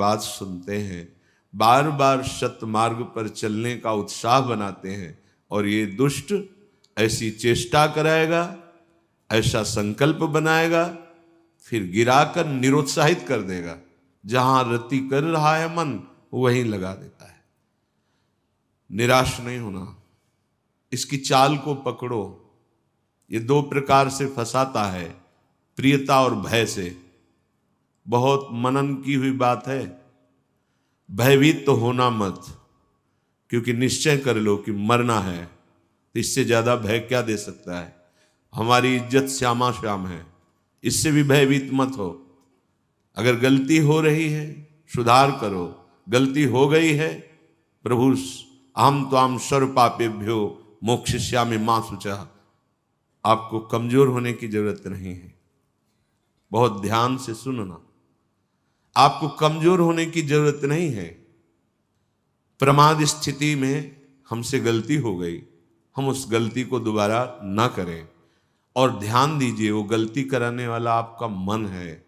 बात सुनते हैं, बार बार सत्मार्ग पर चलने का उत्साह बनाते हैं, और ये दुष्ट ऐसी चेष्टा कराएगा, ऐसा संकल्प बनाएगा, फिर गिराकर निरुत्साहित कर देगा। जहां रति कर रहा है मन वहीं लगा देता है। निराश नहीं होना, इसकी चाल को पकड़ो। ये दो प्रकार से फंसाता है, प्रियता और भय से। बहुत मनन की हुई बात है। भयभीत तो होना मत, क्योंकि निश्चय कर लो कि मरना है, तो इससे ज्यादा भय क्या दे सकता है। हमारी इज्जत श्यामा श्याम है, इससे भी भयभीत मत हो। अगर गलती हो रही है सुधार करो, गलती हो गई है प्रभु अहम त्वाम सर्व पापेभ्यो मोक्षयिष्यामि मा शुचः, आपको कमजोर होने की जरूरत नहीं है। बहुत ध्यान से सुनना, आपको कमजोर होने की जरूरत नहीं है। प्रमाद स्थिति में हमसे गलती हो गई, हम उस गलती को दोबारा ना करें। और ध्यान दीजिए, वो गलती कराने वाला आपका मन है।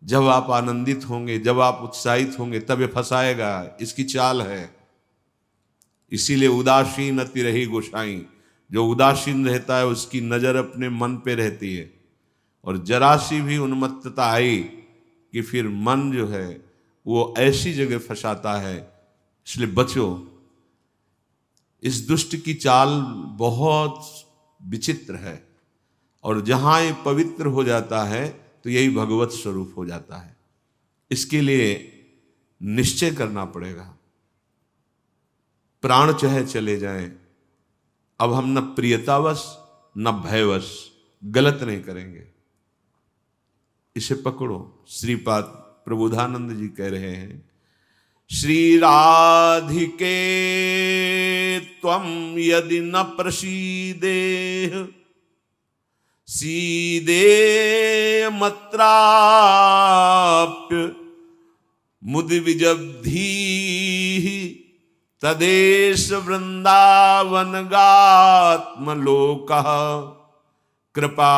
जब आप आनंदित होंगे, जब आप उत्साहित होंगे, तब ये फंसाएगा, इसकी चाल है। इसीलिए उदासीन अति रही गोसाई, जो उदासीन रहता है उसकी नजर अपने मन पे रहती है। और जरा सी भी उन्मत्तता आई कि फिर मन जो है वो ऐसी जगह फंसाता है। इसलिए बचो, इस दुष्ट की चाल बहुत विचित्र है। और जहां ये पवित्र हो जाता है तो यही भगवत स्वरूप हो जाता है। इसके लिए निश्चय करना पड़ेगा। प्राण चाहे चले जाएं, अब हम न प्रियतावश न भयवश गलत नहीं करेंगे। इसे पकड़ो। श्रीपाद प्रबोधानंद जी कह रहे हैं, श्री राधिके त्वं यदि न प्रसीदे सीदे मत्राप्य मुद विजब्धी तदेश वृंदावन गात्मलोकः कृपा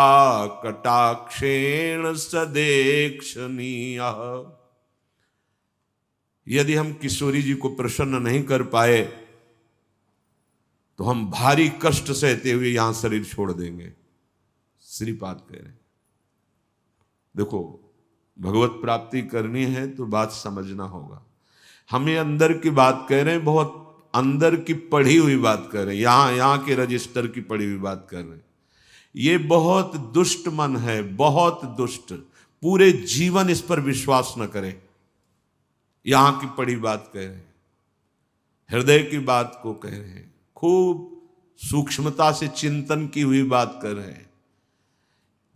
कटाक्षेण सदेक्षणीय। यदि हम किशोरी जी को प्रसन्न नहीं कर पाए तो हम भारी कष्ट सहते हुए यहां शरीर छोड़ देंगे। श्रीपाद कह रहे हैं, देखो भगवत प्राप्ति करनी है तो बात समझना होगा। हम ये अंदर की बात कह रहे हैं, बहुत अंदर की पढ़ी हुई बात कर रहे हैं, यहां के रजिस्टर की पढ़ी हुई बात कर रहे हैं। ये बहुत दुष्ट मन है, बहुत दुष्ट। पूरे जीवन इस पर विश्वास न करें। यहां की पढ़ी बात कह रहे हैं, हृदय की बात को कह रहे हैं, खूब सूक्ष्मता से चिंतन की हुई बात कर रहे हैं।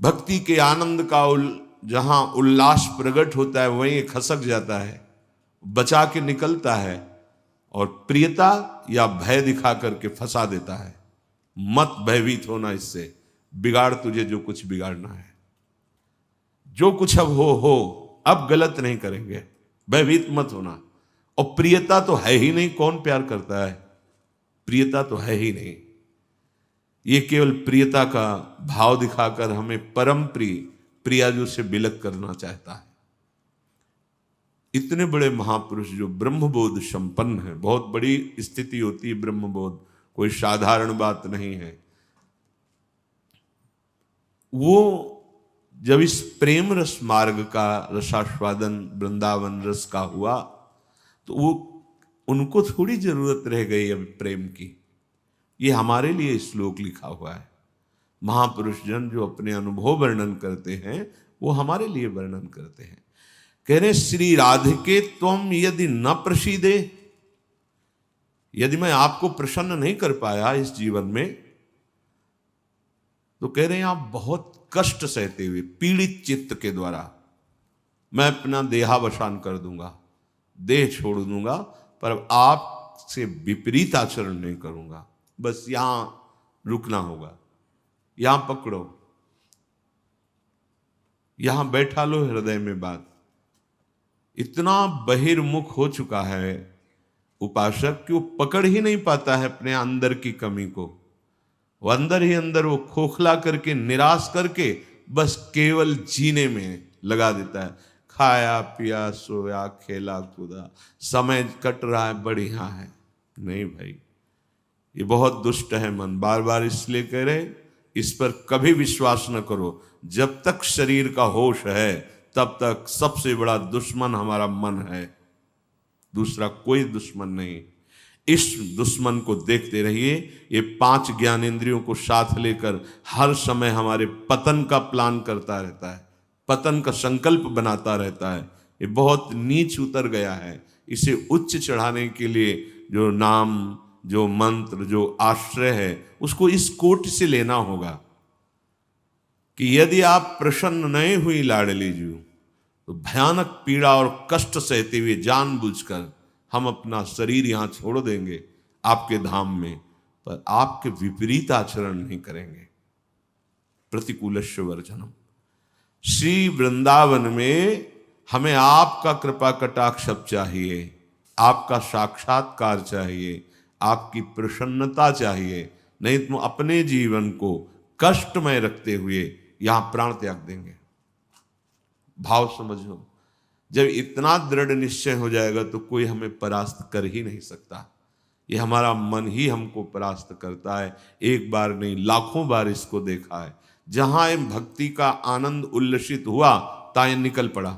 भक्ति के आनंद का जहां उल्लास प्रकट होता है वहीं खसक जाता है, बचा के निकलता है, और प्रियता या भय दिखा करके फंसा देता है। मत भयभीत होना, इससे बिगाड़ तुझे जो कुछ बिगाड़ना है। जो कुछ अब हो, अब गलत नहीं करेंगे, भयभीत मत होना। और प्रियता तो है ही नहीं, कौन प्यार करता है? प्रियता तो है ही नहीं। ये केवल प्रियता का भाव दिखाकर हमें परम प्रियाजू से बिलक करना चाहता है। इतने बड़े महापुरुष जो ब्रह्मबोध संपन्न है, बहुत बड़ी स्थिति होती है ब्रह्मबोध, कोई साधारण बात नहीं है। वो जब इस प्रेम रस मार्ग का रसास्वादन वृंदावन रस का हुआ तो वो उनको थोड़ी जरूरत रह गई अब प्रेम की। ये हमारे लिए श्लोक लिखा हुआ है। महापुरुष जन जो अपने अनुभव वर्णन करते हैं वो हमारे लिए वर्णन करते हैं। कह रहे श्री राधिके त्वम यदि न प्रसीदे, यदि मैं आपको प्रसन्न नहीं कर पाया इस जीवन में, तो कह रहे हैं आप बहुत कष्ट सहते हुए पीड़ित चित्त के द्वारा मैं अपना देहावसान कर दूंगा, देह छोड़ दूंगा, पर आपसे विपरीत आचरण नहीं करूंगा। बस यहां रुकना होगा, यहां पकड़ो, यहां बैठा लो हृदय में बात। इतना बहिर्मुख हो चुका है उपासक कि वो पकड़ ही नहीं पाता है अपने अंदर की कमी को। वो अंदर ही अंदर वो खोखला करके, निराश करके बस केवल जीने में लगा देता है। खाया पिया सोया खेला कूदा, समय कट रहा है, बढ़िया है। नहीं भाई, ये बहुत दुष्ट है मन। बार बार इसलिए कह रहे, इस पर कभी विश्वास न करो। जब तक शरीर का होश है तब तक सबसे बड़ा दुश्मन हमारा मन है, दूसरा कोई दुश्मन नहीं। इस दुश्मन को देखते रहिए। ये 5 ज्ञानेंद्रियों को साथ लेकर हर समय हमारे पतन का प्लान करता रहता है, पतन का संकल्प बनाता रहता है। ये बहुत नीच उतर गया है। इसे उच्च चढ़ाने के लिए जो नाम, जो मंत्र, जो आश्रय है, उसको इस कोट से लेना होगा कि यदि आप प्रसन्न नहीं हुई लाडली जी, तो भयानक पीड़ा और कष्ट सहते हुए जानबूझकर हम अपना शरीर यहां छोड़ देंगे आपके धाम में, पर आपके विपरीत आचरण नहीं करेंगे। प्रतिकूलस्य वर्जनम। श्री वृंदावन में हमें आपका कृपा कटाक्ष चाहिए, आपका साक्षात्कार चाहिए, आपकी प्रसन्नता चाहिए। नहीं तो अपने जीवन को कष्टमय रखते हुए यहां प्राण त्याग देंगे। भाव समझो, जब इतना दृढ़ निश्चय हो जाएगा तो कोई हमें परास्त कर ही नहीं सकता। ये हमारा मन ही हमको परास्त करता है। एक बार नहीं, लाखों बार इसको देखा है। जहां भक्ति का आनंद उल्लसित हुआ, ताए निकल पड़ा,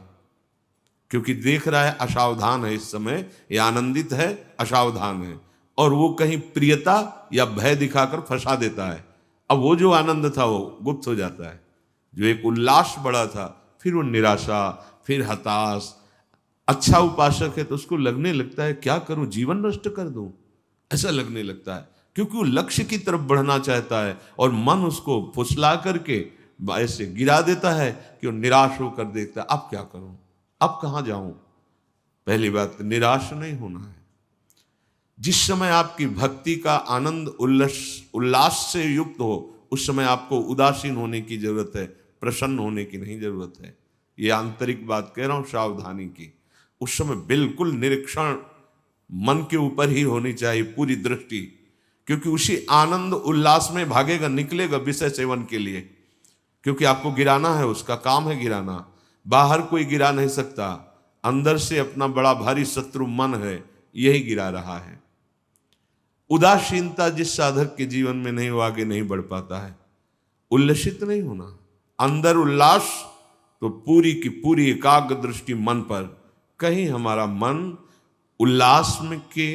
क्योंकि देख रहा है असावधान है। इस समय ये आनंदित है, असावधान है, और वो कहीं प्रियता या भय दिखाकर फंसा देता है। अब वो जो आनंद था वो गुप्त हो जाता है। जो एक उल्लास बड़ा था, फिर वो निराशा, फिर हताश। अच्छा उपासक है तो उसको लगने लगता है क्या करूं, जीवन नष्ट कर दूं, ऐसा लगने लगता है, क्योंकि वो लक्ष्य की तरफ बढ़ना चाहता है और मन उसको फुसला करके ऐसे गिरा देता है कि वो निराश होकर देखता है अब क्या करूं, अब कहां जाऊं। पहली बात, निराश नहीं होना है। जिस समय आपकी भक्ति का आनंद उल्लास से युक्त हो, उस समय आपको उदासीन होने की जरूरत है, प्रसन्न होने की नहीं जरूरत है। ये आंतरिक बात कह रहा हूं, सावधानी की। उस समय बिल्कुल निरीक्षण मन के ऊपर ही होनी चाहिए, पूरी दृष्टि, क्योंकि उसी आनंद उल्लास में भागेगा, निकलेगा विषय सेवन के लिए, क्योंकि आपको गिराना है, उसका काम है गिराना। बाहर कोई गिरा नहीं सकता, अंदर से अपना बड़ा भारी शत्रु मन है, यही गिरा रहा है। उदासीनता जिस साधक के जीवन में नहीं, वो आगे नहीं बढ़ पाता है। उल्लसित नहीं होना, अंदर उल्लास, तो पूरी की पूरी एकाग्र दृष्टि मन पर। कहीं हमारा मन उल्लास में के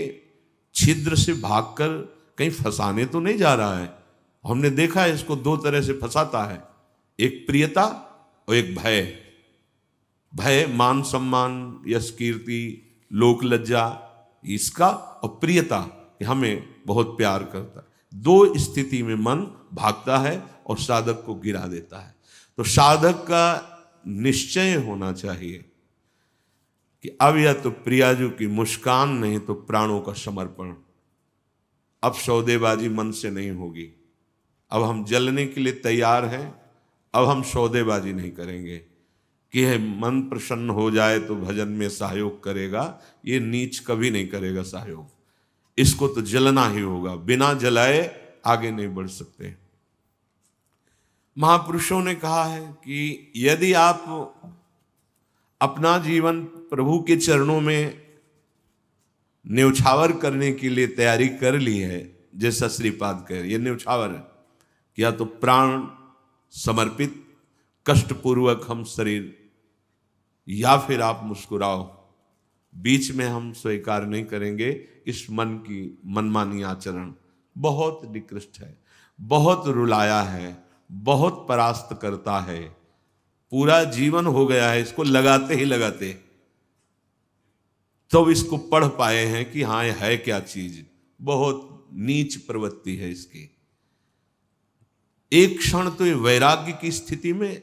छिद्र से भागकर कहीं फंसाने तो नहीं जा रहा है। हमने देखा है इसको 2 तरह से फंसाता है, एक प्रियता और एक भय। भय मान सम्मान, यश कीर्ति, लोक लज्जा, इसका, और प्रियता कि हमें बहुत प्यार करता है। 2 स्थिति में मन भागता है और साधक को गिरा देता है। तो साधक का निश्चय होना चाहिए कि अब या तो प्रियाजू की मुस्कान, नहीं तो प्राणों का समर्पण। अब सौदेबाजी मन से नहीं होगी। अब हम जलने के लिए तैयार हैं। अब हम सौदेबाजी नहीं करेंगे कि मन प्रसन्न हो जाए तो भजन में सहयोग करेगा। ये नीच कभी नहीं करेगा सहयोग। इसको तो जलना ही होगा, बिना जलाए आगे नहीं बढ़ सकते। महापुरुषों ने कहा है कि यदि आप अपना जीवन प्रभु के चरणों में न्यौछावर करने के लिए तैयारी कर ली है, जैसा श्रीपाद कह रहे, ये न्यौछावर है, या तो प्राण समर्पित, कष्टपूर्वक हम शरीर, या फिर आप मुस्कुराओ। बीच में हम स्वीकार नहीं करेंगे इस मन की मनमानी आचरण। बहुत निकृष्ट है, बहुत रुलाया है, बहुत परास्त करता है। पूरा जीवन हो गया है इसको लगाते ही लगाते, तो इसको पढ़ पाए हैं कि हाँ ये है क्या चीज। बहुत नीच प्रवृत्ति है इसकी। एक क्षण तो ये वैराग्य की स्थिति में,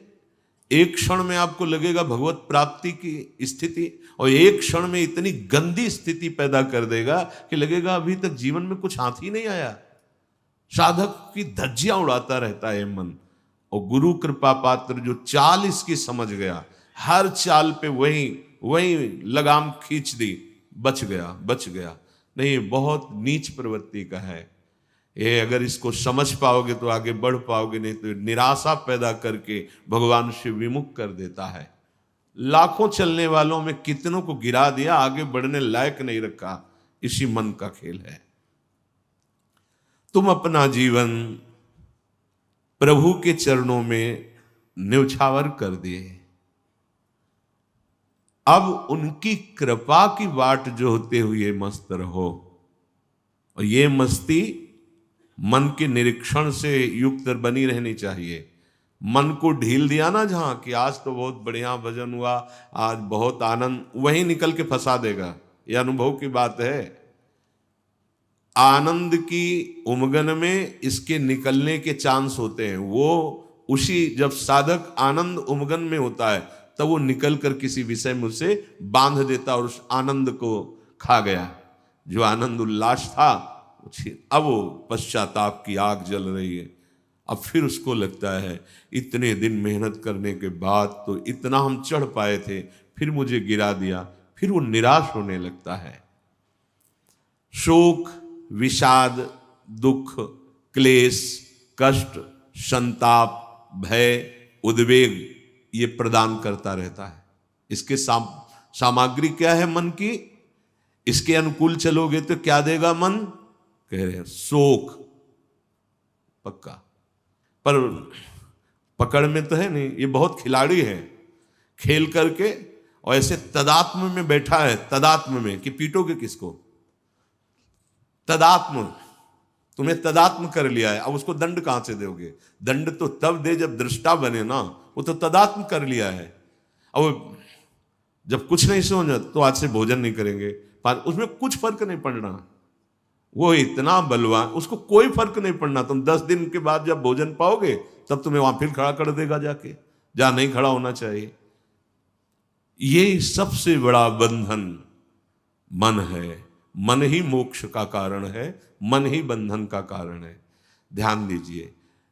एक क्षण में आपको लगेगा भगवत प्राप्ति की स्थिति, और एक क्षण में इतनी गंदी स्थिति पैदा कर देगा कि लगेगा अभी तक जीवन में कुछ हाथ ही नहीं आया। साधक की धज्जियां उड़ाता रहता है मन। और गुरु कृपा पात्र जो चाल इसकी समझ गया, हर चाल पे वही लगाम खींच दी, बच गया। नहीं, बहुत नीच प्रवृत्ति का है ये। अगर इसको समझ पाओगे तो आगे बढ़ पाओगे, नहीं तो निराशा पैदा करके भगवान से विमुख कर देता है। लाखों चलने वालों में कितनों को गिरा दिया, आगे बढ़ने लायक नहीं रखा। इसी मन का खेल है। तुम अपना जीवन प्रभु के चरणों में न्यौछावर कर दिए। अब उनकी कृपा की बाट जोहते हुए मस्त रहो। और ये मस्ती मन के निरीक्षण से युक्त बनी रहनी चाहिए। मन को ढील दिया ना जहां कि आज तो बहुत बढ़िया भजन हुआ, आज बहुत आनंद, वहीं निकल के फंसा देगा। यह अनुभव की बात है। आनंद की उमगन में इसके निकलने के चांस होते हैं। वो उसी जब साधक आनंद उमगन में होता है तब वो निकल कर किसी विषय में उसे बांध देता और उस आनंद को खा गया। जो आनंद उल्लास था अब वो पश्चाताप की आग जल रही है। अब फिर उसको लगता है इतने दिन मेहनत करने के बाद तो इतना हम चढ़ पाए थे, फिर मुझे गिरा दिया। फिर वो निराश होने लगता है। शोक, विषाद, दुख, क्लेश, कष्ट, संताप, भय, उद्वेग ये प्रदान करता रहता है। इसके सामग्री क्या है मन की? इसके अनुकूल चलोगे तो क्या देगा मन? कह रहे हैं शोक पक्का। पर पकड़ में तो है नहीं, ये बहुत खिलाड़ी है। खेल करके और ऐसे तदात्म में बैठा है, तदात्म में कि पीटोगे किसको? तदात्म, तुम्हें तदात्म कर लिया है। अब उसको दंड कहां से दोगे? दंड तो तब दे जब दृष्टा बने ना। वो तो तदात्म कर लिया है। अब जब कुछ नहीं समझ तो आज से भोजन नहीं करेंगे, पर उसमें कुछ फर्क नहीं पड़ना। वो इतना बलवान, उसको कोई फर्क नहीं पड़ना। तुम 10 दिन के बाद जब भोजन पाओगे तब तुम्हें वहां फिर खड़ा कर देगा जाके, जहां नहीं खड़ा होना चाहिए। ये सबसे बड़ा बंधन मन है। मन ही मोक्ष का कारण है, मन ही बंधन का कारण है। ध्यान दीजिए,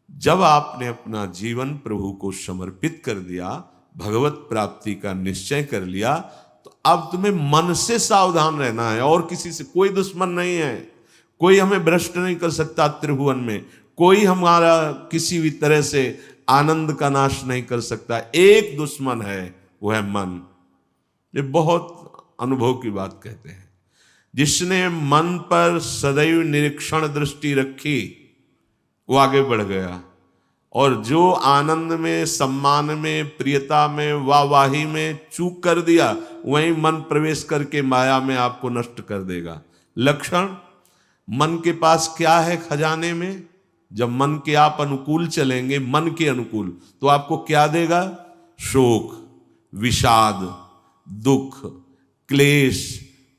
जब आपने अपना जीवन प्रभु को समर्पित कर दिया, भगवत प्राप्ति का निश्चय कर लिया, तो अब तुम्हें मन से सावधान रहना है। और किसी से कोई दुश्मन नहीं है। कोई हमें भ्रष्ट नहीं कर सकता त्रिभुवन में। कोई हमारा किसी भी तरह से आनंद का नाश नहीं कर सकता। एक दुश्मन है, वो है मन। ये बहुत अनुभव की बात कहते हैं। जिसने मन पर सदैव निरीक्षण दृष्टि रखी वो आगे बढ़ गया। और जो आनंद में, सम्मान में, प्रियता में, वाहवाही में चूक कर दिया, वहीं मन प्रवेश करके माया में आपको नष्ट कर देगा। लक्षण मन के पास क्या है खजाने में? जब मन के आप अनुकूल चलेंगे, मन के अनुकूल, तो आपको क्या देगा? शोक, विषाद, दुख, क्लेश,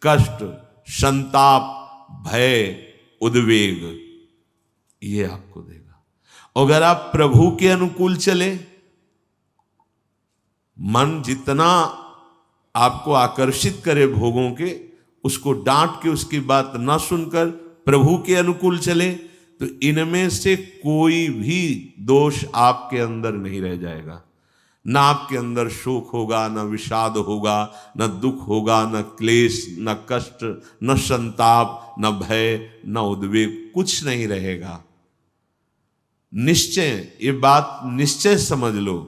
कष्ट, संताप, भय, उद्वेग, ये आपको देगा। अगर आप प्रभु के अनुकूल चले, मन जितना आपको आकर्षित करे भोगों के, उसको डांट के उसकी बात ना सुनकर प्रभु के अनुकूल चले, तो इनमें से कोई भी दोष आपके अंदर नहीं रह जाएगा। ना आपके अंदर शोक होगा, ना विषाद होगा, न दुख होगा, न क्लेश, न कष्ट, न संताप, न भय, न उद्वेग, कुछ नहीं रहेगा। निश्चय, ये बात निश्चय समझ लो,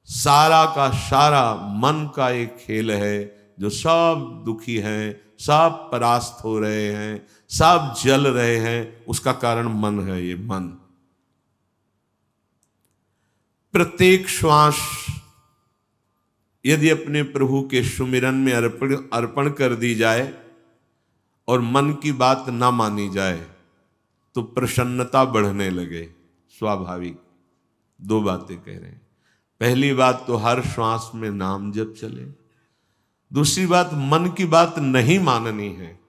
सारा का सारा मन का एक खेल है। जो सब दुखी हैं, सब परास्त हो रहे हैं, सब जल रहे हैं, उसका कारण मन है। ये मन प्रत्येक श्वास यदि अपने प्रभु के सुमिरन में अर्पण कर दी जाए और मन की बात ना मानी जाए तो प्रसन्नता बढ़ने लगे। स्वाभाविक। 2 बातें कह रहे हैं। पहली बात तो हर श्वास में नाम जप चले। दूसरी बात, मन की बात नहीं माननी है।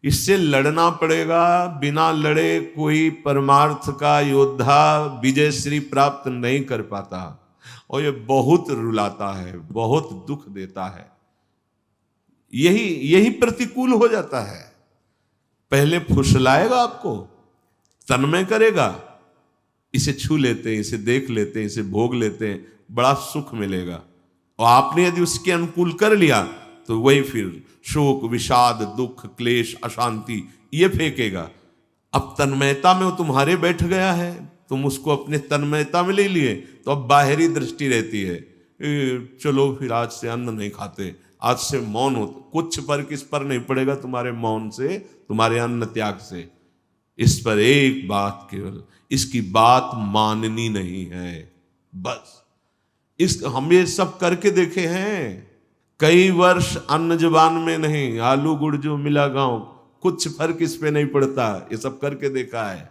इससे लड़ना पड़ेगा। बिना लड़े कोई परमार्थ का योद्धा विजय श्री प्राप्त नहीं कर पाता। और ये बहुत रुलाता है, बहुत दुख देता है। यही प्रतिकूल हो जाता है। पहले फुसलाएगा आपको, तन्मय करेगा, इसे छू लेते हैं, इसे देख लेते हैं, इसे भोग लेते हैं, बड़ा सुख मिलेगा। और आपने यदि उसके अनुकूल कर लिया तो वही फिर शोक, विषाद, दुख, क्लेश, अशांति ये फेंकेगा। अब तन्मयता में वो तुम्हारे बैठ गया है, तुम उसको अपने तन्मयता में ले लिए, तो अब बाहरी दृष्टि रहती है। चलो फिर आज से अन्न नहीं खाते, आज से मौन होते, कुछ फर्क इस पर नहीं पड़ेगा तुम्हारे मौन से, तुम्हारे अन्न त्याग से। इस पर एक बात केवल, इसकी बात माननी नहीं है, बस। इस हम ये सब करके देखे हैं, कई वर्ष अन्न जुबान में नहीं, आलू गुड़ जो मिला गांव, कुछ फर्क इस पे नहीं पड़ता, ये सब करके देखा है।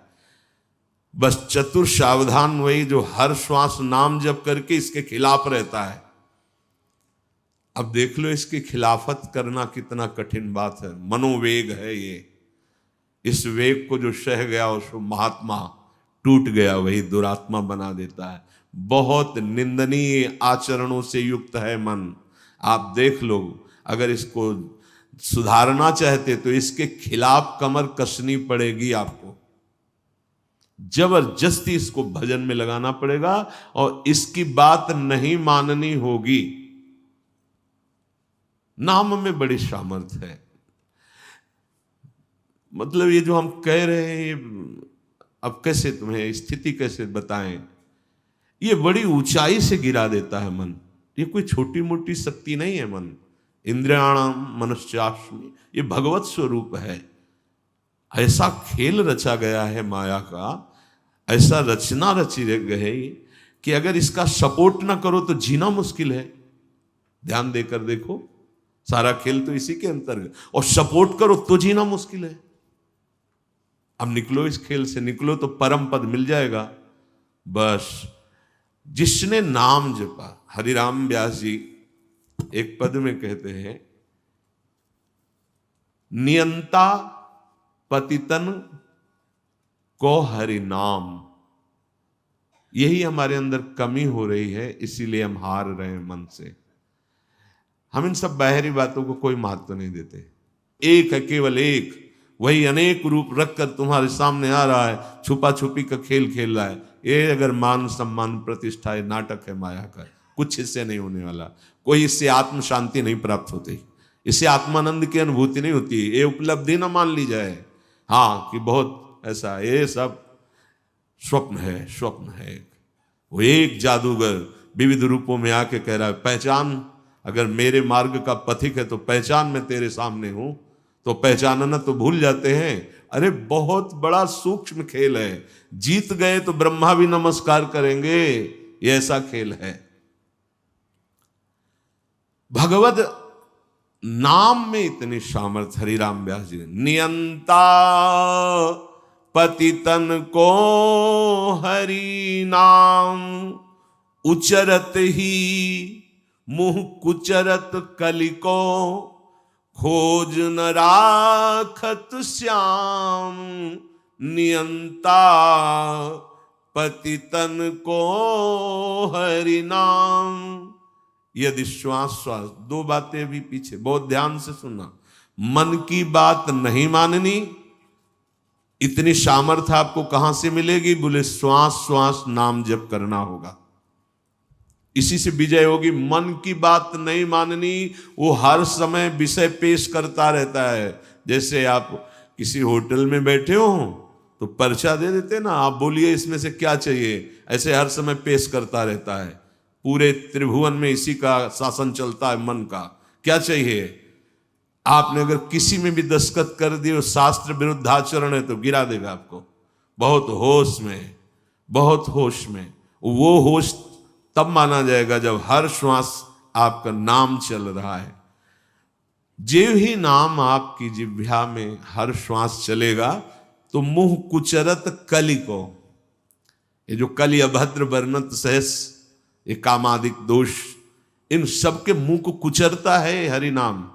बस चतुर सावधान वही जो हर श्वास नाम जप करके इसके खिलाफ रहता है। अब देख लो इसकी खिलाफत करना कितना कठिन बात है, मनोवेग है ये। इस वेग को जो सह गया उसको महात्मा, टूट गया वही दुरात्मा बना देता है। बहुत निंदनीय आचरणों से युक्त है मन। आप देख लो, अगर इसको सुधारना चाहते तो इसके खिलाफ कमर कसनी पड़ेगी आपको, जबरदस्ती इसको भजन में लगाना पड़ेगा और इसकी बात नहीं माननी होगी। नाम में बड़ी सामर्थ्य है। मतलब ये जो हम कह रहे हैं, अब कैसे तुम्हें स्थिति कैसे बताएं, ये बड़ी ऊंचाई से गिरा देता है मन। ये कोई छोटी मोटी शक्ति नहीं है मन। इंद्रियाणाम मनुष्यास्मि, ये भगवत स्वरूप है। ऐसा खेल रचा गया है माया का, ऐसा रचना रची गई कि अगर इसका सपोर्ट ना करो तो जीना मुश्किल है। ध्यान देकर देखो, सारा खेल तो इसी के अंतर्गत, और सपोर्ट करो तो जीना मुश्किल है। अब निकलो इस खेल से, निकलो तो परम पद मिल जाएगा। बस जिसने नाम जपा, हरिराम व्यास जी एक पद में कहते हैं, नियंता पतितन को हरि नाम। यही हमारे अंदर कमी हो रही है, इसीलिए हम हार रहे हैं मन से। हम इन सब बाहरी बातों को कोई महत्व नहीं देते। एक है, केवल एक, वही अनेक रूप रखकर तुम्हारे सामने आ रहा है, छुपा छुपी का खेल खेल रहा है। ये अगर मान सम्मान प्रतिष्ठा है, नाटक है माया का, कुछ इससे नहीं होने वाला। कोई इससे आत्म शांति नहीं प्राप्त होती, इससे आत्मानंद की अनुभूति नहीं होती। ये उपलब्धि ना मान ली जाए, हाँ कि बहुत ऐसा, ये सब स्वप्न है, स्वप्न है। वो एक जादूगर विविध रूपों में आके कह रहा है, पहचान, अगर मेरे मार्ग का पथिक है तो पहचान, मैं तेरे सामने हूं। तो पहचानना तो भूल जाते हैं। अरे बहुत बड़ा सूक्ष्म खेल है, जीत गए तो ब्रह्मा भी नमस्कार करेंगे, ये ऐसा खेल है। भगवत नाम में इतनी सामर्थ्य, हरिराम व्यास जी ने, नियंता पतितन को हरि नाम, उचरत ही मुह कुचरत कलिको, खोज न राखत श्याम, नियंता पतितन को हरि नाम। यदि श्वास श्वास, दो बातें भी पीछे, बहुत ध्यान से सुनना। मन की बात नहीं माननी, इतनी सामर्थ्य आपको कहां से मिलेगी? बोले श्वास श्वास नाम जप करना होगा, इसी से विजय होगी। मन की बात नहीं माननी, वो हर समय विषय पेश करता रहता है। जैसे आप किसी होटल में बैठे हो तो पर्चा दे देते ना, आप बोलिए इसमें से क्या चाहिए, ऐसे हर समय पेश करता रहता है। पूरे त्रिभुवन में इसी का शासन चलता है, मन का। क्या चाहिए? आपने अगर किसी में भी दस्तखत कर दिए, शास्त्र विरुद्ध आचरण है, तो गिरा देगा आपको। बहुत होश में, बहुत होश में। वो होश तब माना जाएगा जब हर श्वास आपका नाम चल रहा है। जीव ही नाम आपकी जिह्वा में हर श्वास चलेगा तो मुंह कुचरत कलि को, ये जो कलि अभद्र वर्णत सहस, ये कामादिक दोष, इन सबके मुंह को कुचरता है हरि नाम।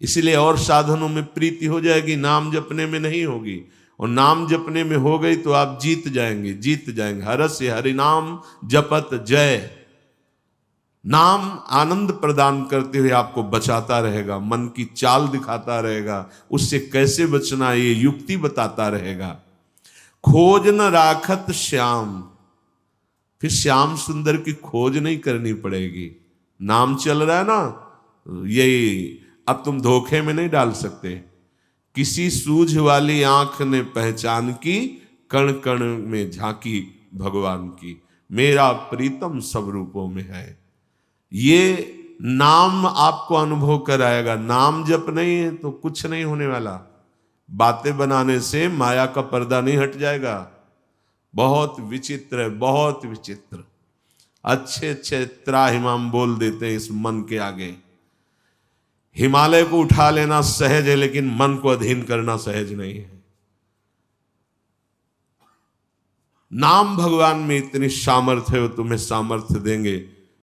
इसीलिए और साधनों में प्रीति हो जाएगी, नाम जपने में नहीं होगी। और नाम जपने में हो गई तो आप जीत जाएंगे, जीत जाएंगे। हरस्य हरि नाम जपत जय। नाम आनंद प्रदान करते हुए आपको बचाता रहेगा, मन की चाल दिखाता रहेगा, उससे कैसे बचना ये युक्ति बताता रहेगा। खोज न राखत श्याम, फिर श्याम सुंदर की खोज नहीं करनी पड़ेगी। नाम चल रहा है ना, यही अब तुम धोखे में नहीं डाल सकते। किसी सूझ वाली आंख ने पहचान की, कण कण में झांकी भगवान की, मेरा प्रीतम सब रूपों में है। ये नाम आपको अनुभव कराएगा। नाम जप नहीं है तो कुछ नहीं होने वाला। बातें बनाने से माया का पर्दा नहीं हट जाएगा। बहुत विचित्र है, बहुत विचित्र। अच्छे अच्छे त्राहिमाम बोल देते हैं इस मन के आगे। हिमालय को उठा लेना सहज है, लेकिन मन को अधीन करना सहज नहीं है। नाम भगवान में इतनी सामर्थ्य है, वो तुम्हें सामर्थ्य देंगे